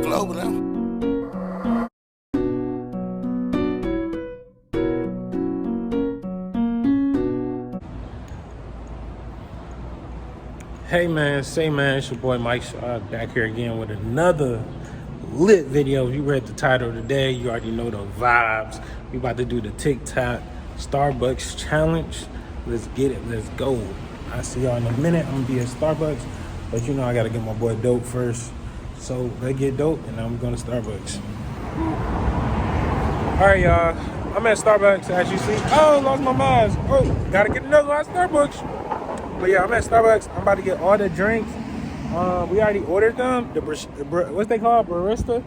pull over now. Hey man, it's your boy Mike back here again with another lit video. You read the title today, you already know the vibes. We about to do the TikTok Starbucks challenge. Let's get it, let's go. I'll see y'all in a minute. I'm gonna be at Starbucks, but you know I gotta get my boy Dope first. So let's get Dope and I'm going to Starbucks. All right, y'all, I'm at Starbucks as you see. Oh, lost my mask. Oh, gotta get another one at Starbucks. But yeah, I'm at Starbucks. I'm about to get all the drinks. We already ordered them. What's they called? Barista?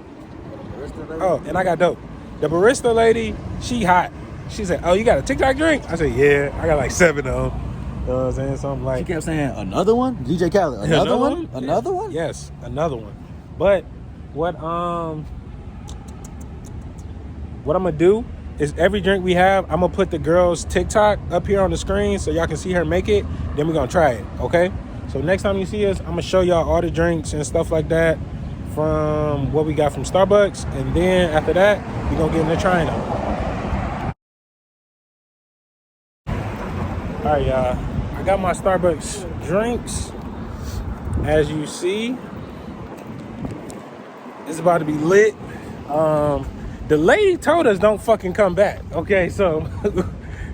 Oh, and I got Dope. The barista lady, she hot. She said, oh, you got a TikTok drink? I said, yeah. I got like 7 of them. You know what I'm saying? So I'm like... She kept saying, another one? DJ Khaled, another one? Another one? Yes, another one. But what I'm going to do is every drink we have, I'm gonna put the girl's TikTok up here on the screen so y'all can see her make it. Then we're gonna try it, okay? So next time you see us, I'm gonna show y'all all the drinks and stuff like that from what we got from Starbucks. And then after that, we're gonna get into trying them. All right, y'all. I got my Starbucks drinks. As you see, it's about to be lit. The lady told us don't fucking come back. Okay, so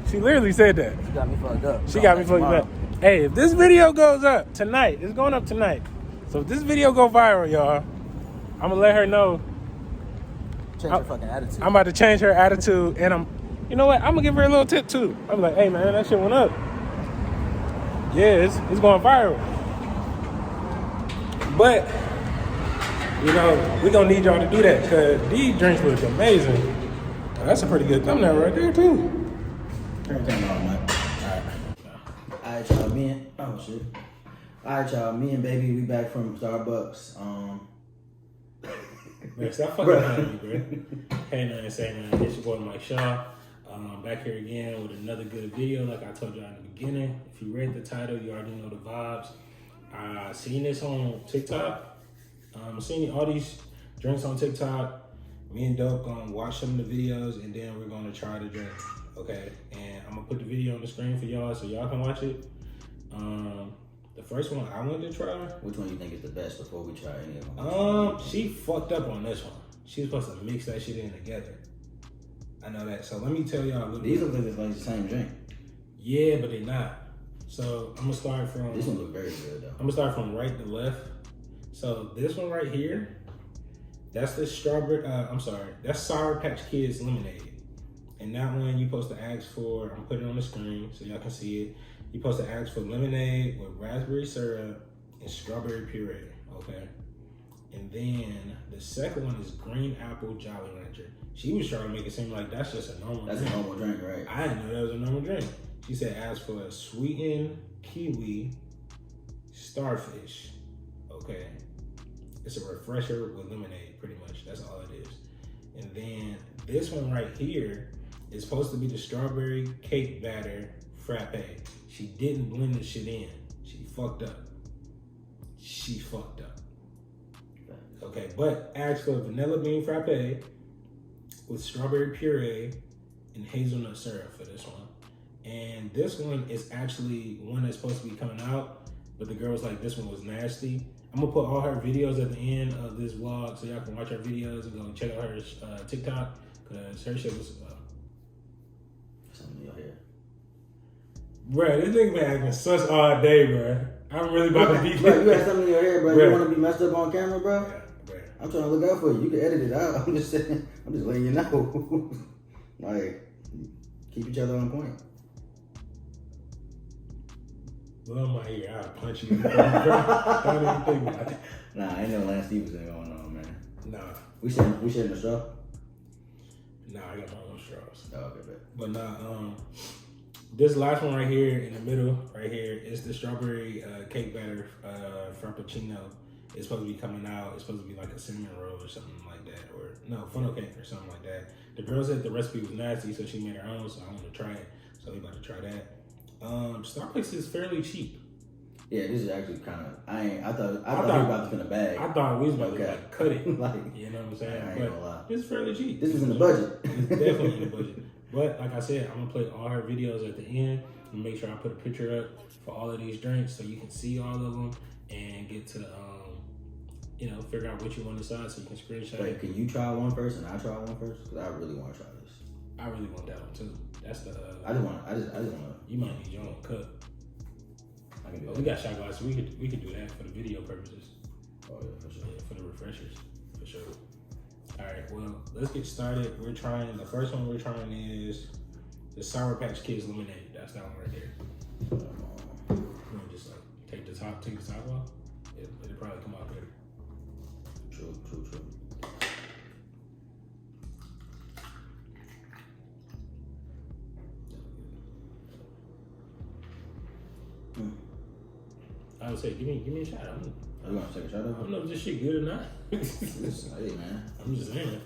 she literally said that. She got me fucked up. She got me fucked up. Hey, if this video goes up tonight, it's going up tonight. So if this video go viral, y'all, I'm gonna let her know. Change her fucking attitude. I'm about to change her attitude, and you know what? I'm gonna give her a little tip too. I'm like, hey man, that shit went up. Yeah, it's going viral. But you know, we gonna need y'all to do that because these drinks look amazing. Oh, that's a pretty good thumbnail right there too. Turn the camera on, Mike. Alright, y'all, Alright, y'all, me and baby, we back from Starbucks. Man, stop fucking around me, bro. Hey, nothing, say nothing. It's your boy Mike Shaw. Back here again with another good video. Like I told y'all in the beginning, if you read the title, you already know the vibes. I seen this on TikTok. Seeing all these drinks on TikTok. Me and Dope gonna watch some of the videos and then we're gonna try the drink. Okay, and I'm gonna put the video on the screen for y'all so y'all can watch it. The first one I wanted to try. Which one you think is the best before we try any of them? She fucked up on this one. She was supposed to mix that shit in together. I know that. So let me tell y'all a little These bit. look like the same drink. Yeah, but they're not. So I'm gonna start from. This one look very good though. I'm gonna start from right to left. So this one right here, that's the strawberry, that's Sour Patch Kids lemonade. And that one you supposed to ask for, I'm putting it on the screen so y'all can see it. You supposed to ask for lemonade with raspberry syrup and strawberry puree, okay? And then the second one is green apple Jolly Rancher. She was trying to make it seem like that's just a normal drink. That's a normal drink, right? I didn't know that was a normal drink. She said ask for a sweetened kiwi starfish, okay? It's a refresher with lemonade, pretty much. That's all it is. And then this one right here is supposed to be the strawberry cake batter frappe. She didn't blend the shit in. She fucked up. Okay, but asked for vanilla bean frappe with strawberry puree and hazelnut syrup for this one. And this one is actually one that's supposed to be coming out, but the girl was like, this one was nasty. I'm gonna put all her videos at the end of this vlog so y'all can watch her videos and go check out her TikTok because her shit was Something in your hair. Bruh, this nigga been acting sus all day, bruh. I'm really about to beat Bro, you got something in your hair, bro. Bruh. You wanna be messed up on camera, bro? Yeah, bruh. I'm trying to look out for you. You can edit it out. I'm just saying, I'm just letting you know. Like, keep each other on point. Well, my ear, I'll punch you. Don't even think about it. Nah, I ain't no Lance Stevenson going on, man. Nah, We sharing the straw? I got my own straws. Oh, okay, bet. But nah, this last one right here in the middle, right here, is the strawberry cake batter frappuccino. It's supposed to be coming out. It's supposed to be like a cinnamon roll or something like that, or no, funnel cake or something like that. The girl said the recipe was nasty, so she made her own. So I want to try it. So we about to try that. Starbucks is fairly cheap. Yeah, this is actually kind of. I thought we were about to put in a bag. I thought we was about to Okay. like cut it. Like, You know what I'm saying? I ain't But gonna lie. it's fairly cheap. This is in the budget. It's definitely in the budget. But like I said, I'm gonna play all her videos at the end and make sure I put a picture up for all of these drinks so you can see all of them and get to figure out what you want to decide so you can screenshot Wait, it. can you try one first and I try one first? Because I really want to try this. I really want that one too. That's the. I just want to. You might need your own cup. I can do But that. we got shot glasses. We could do that for the video purposes. Oh yeah, for sure. Yeah, for the refreshers, for sure. All right, well, let's get started. The first one we're trying is the Sour Patch Kids Lemonade. That's that one right there. We're gonna just like take the top off. It'll probably come out better. True. I would say, give me a shot. Are you gonna take a shot I of don't it? know if this shit good or not. Listen, hey man. I'm just saying.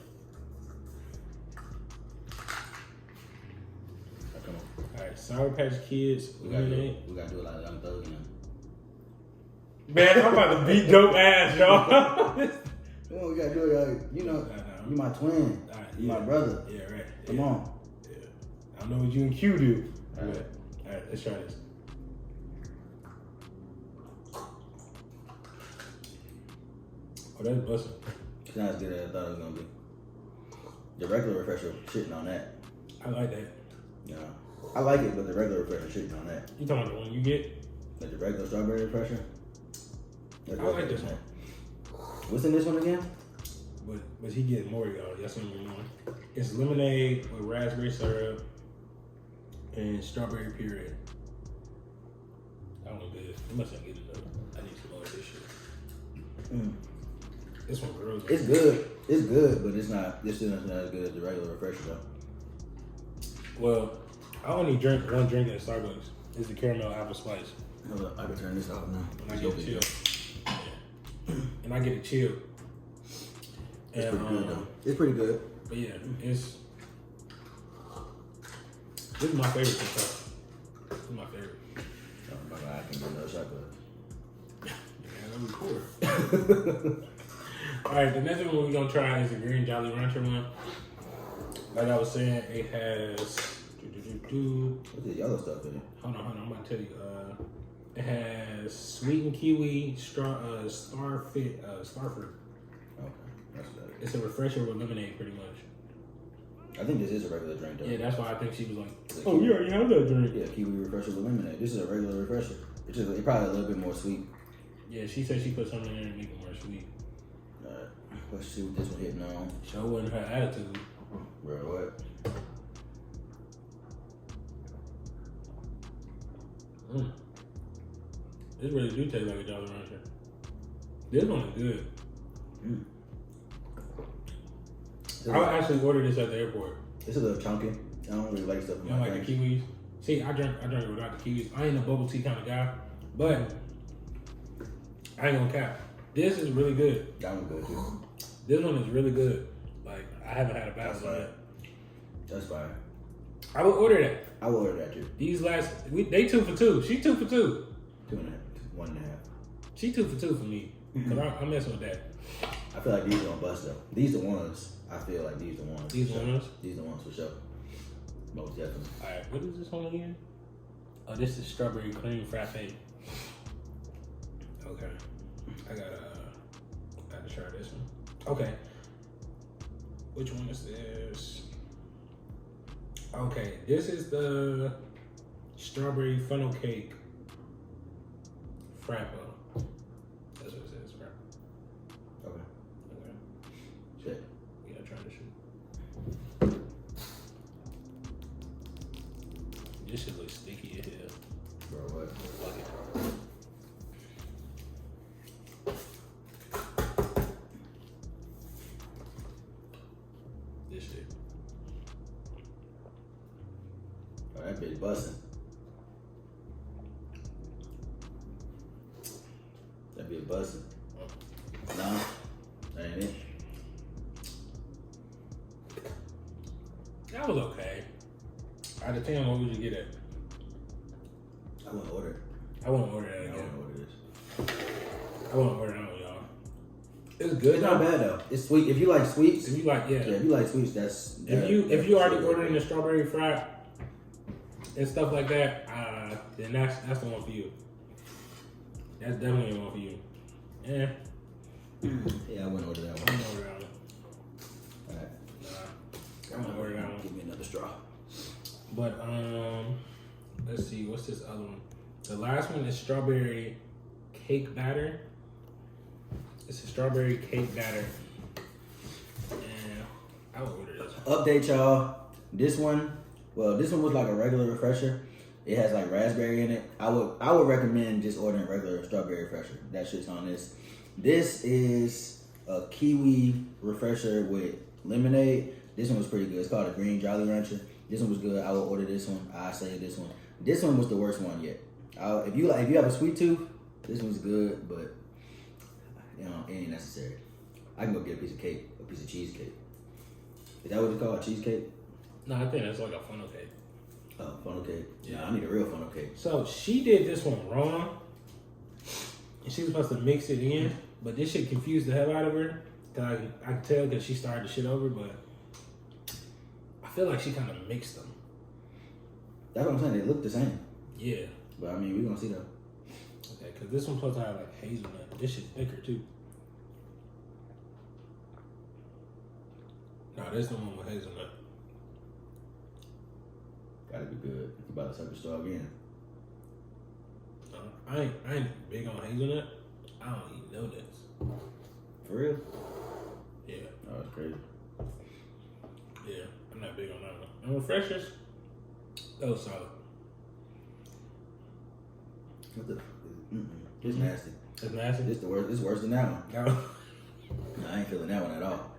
Come on. All right, Sour Patch Kids Lemonade. We gotta do it like Young Thug, you know. Man, I'm about to beat dope ass, y'all. Come on, we gotta do it like, you know. You my twin. All right, You my brother. Yeah, right. Come yeah. on. Yeah. I know what you and Q do. All right. All right, let's try this. Oh, that's busting. It's not as good as I thought it was gonna be. The regular refresher shitting on that. I like that. Yeah. I like it, but the regular refresher shitting on that. You talking about the one you get? Like the regular strawberry refresher. I like this one. What's in this one again? But he getting more, y'all. That's what we're doing. It's lemonade with raspberry syrup and strawberry puree. That one good. It must not get enough. I need some more of this shit. Mm. This one grows. It's good. It's good, but it's not. It's still not as good as the regular refresher though. Well, I only drink one drink at Starbucks. It's the caramel apple spice. Hold up, I can turn this off now. And I get a chill. And I get a chill. It's pretty good though. It's pretty good. But yeah, this is my favorite so far. This is my favorite. Oh my God, I can do another shot Yeah, that'd be cool. Alright, the next one we're gonna try is the Green Jolly Rancher one. Like I was saying, it has What's this yellow stuff in it? Hold on, I'm about to tell you. It has sweetened kiwi, starfruit. Okay, that's better. It's a refresher with lemonade, pretty much. I think this is a regular drink though. Yeah, that's why I think she was like, The "Oh, kiwi- you already have that drink." Yeah, kiwi refresher with lemonade. This is a regular refresher. It's just it's probably a little bit more sweet. Yeah, she said she put something in there to make it more sweet. Alright, let's see what this one hitting on. Show wasn't her attitude. Bro, what? This really do taste like a Jolly Rancher. This one is good. Mm. I would actually order this at the airport. It's a little chunky. I don't really like stuff in You know, my like the drinks. kiwis. See, I drink it without the kiwis. I ain't a bubble tea kind of guy, but I ain't gonna cap. This is really good. That one's good too. This one is really good. Like I haven't had a bad That's one fine. yet. That's fine. I would order that. I will order that too. These they 2 for 2. She 2 for 2. 2.5, 1.5. She 2 for 2 for me. Cause I'm messing with that. I feel like these are gonna bust though. These the ones. I feel like these the ones. These for sure. ones? These the ones for sure. Most definitely. All right, what is this one again? Oh, this is strawberry cream frappe. Okay, I gotta try this one. Okay, which one is this? Okay, this is the strawberry funnel cake frappo. That's what it says, frappo. Okay. Okay, Shit. we gotta try this shit. This shit looks sticky as hell. Bro, what? Fuck it. This shit. Oh, that bitch busting. That bitch busting. No, that ain't it. That was okay. Out of 10, what would you get it? I wouldn't order it. I wouldn't order that I again. wouldn't order I won't order that one, y'all. It's good. It's not bad though. It's sweet. If you like sweets, If you like, yeah. if you like sweets, that's If you already ordering the strawberry fry and stuff like that, then that's the one for you. That's definitely the one for you. Yeah. Yeah, I wouldn't order that I'm one. gonna order that one. Alright. I'm gonna order that one. Give me another straw. But let's see, what's this other one? The last one is strawberry cake batter. It's a strawberry cake batter. And I will order this one. Update y'all. This one was like a regular refresher. It has like raspberry in it. I would recommend just ordering regular strawberry refresher. That shit's on this. This is a kiwi refresher with lemonade. This one was pretty good. It's called a green Jolly Rancher. This one was good. I would order this one. I say this one. This one was the worst one yet. If you have a sweet tooth, this one's good, but you know, it ain't necessary. I can go get a piece of cake, a piece of cheesecake. Is that what it's called? Cheesecake? No, I think that's like a funnel cake. Oh, funnel cake. Yeah. Yeah, I need a real funnel cake. So she did this one wrong. And she was supposed to mix it in, but this shit confused the hell out of her. Cause I can tell because she started the shit over, but I feel like she kind of mixed them. That's what I'm saying. They look the same. Yeah. But I mean, we're gonna see though. Okay, because this one's supposed to have like hazelnut. This shit's thicker too. No, this the one with hazelnut. Gotta be good. You about to suck the straw again. No, I ain't big on hazelnut. I don't even know this. For real? Yeah, Oh, that's crazy. yeah, I'm not big on that one. And refreshers, that was solid. What the? It's nasty. It's nasty. It's the worst. It's worse than that one. No. No, I ain't feeling that one at all.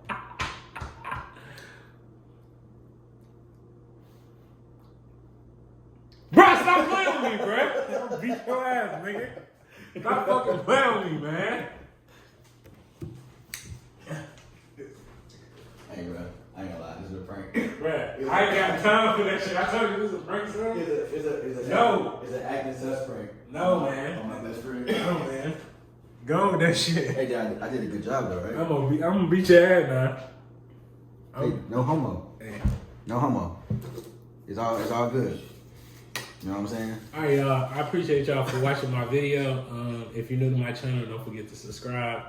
Bruh, stop playing with me, bruh. I'm gonna beat your ass, nigga. Stop fucking playing with me, man. Hey, bro. I ain't gonna lie. This is a prank. Bruh, I ain't got time for that shit. I told you this is a prank, son. No. It's an acting sus prank. No, man. On my best friend. No, man. Go with that shit. Hey, Dad, I did a good job though, right? I'm gonna beat your ass now. Hey, no homo. Hey. No homo. It's all good. You know what I'm saying? All right, y'all. I appreciate y'all for watching my video. If you're new to my channel, don't forget to subscribe.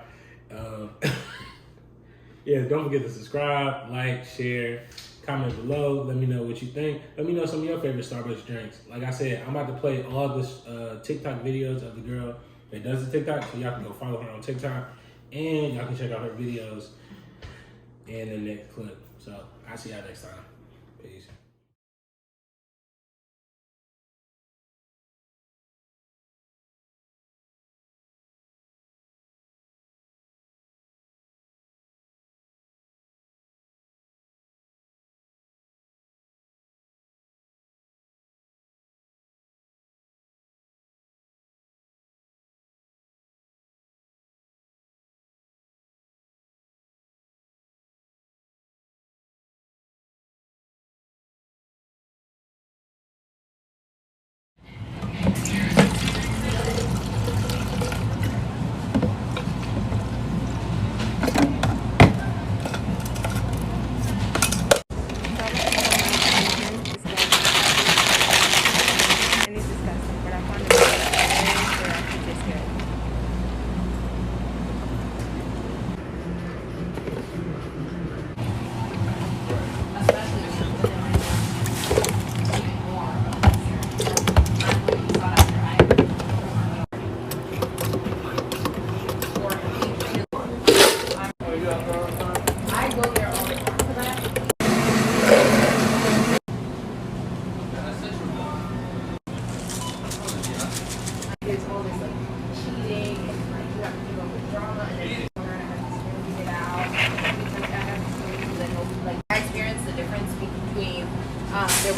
Yeah, don't forget to subscribe, like, share, comment below. Let me know what you think. Let me know some of your favorite Starbucks drinks. Like I said, I'm about to play all the TikTok videos of the girl that does the TikTok, so y'all can go follow her on TikTok, and y'all can check out her videos in the next clip. So I'll see y'all next time. Peace. And it's disgusting, but I found it very good. It tastes good. I go there all the time for that. There's all this like cheating and like you have to keep up with drama and then you learn how to smooth it out. Because I have to smooth and like I experienced the difference between their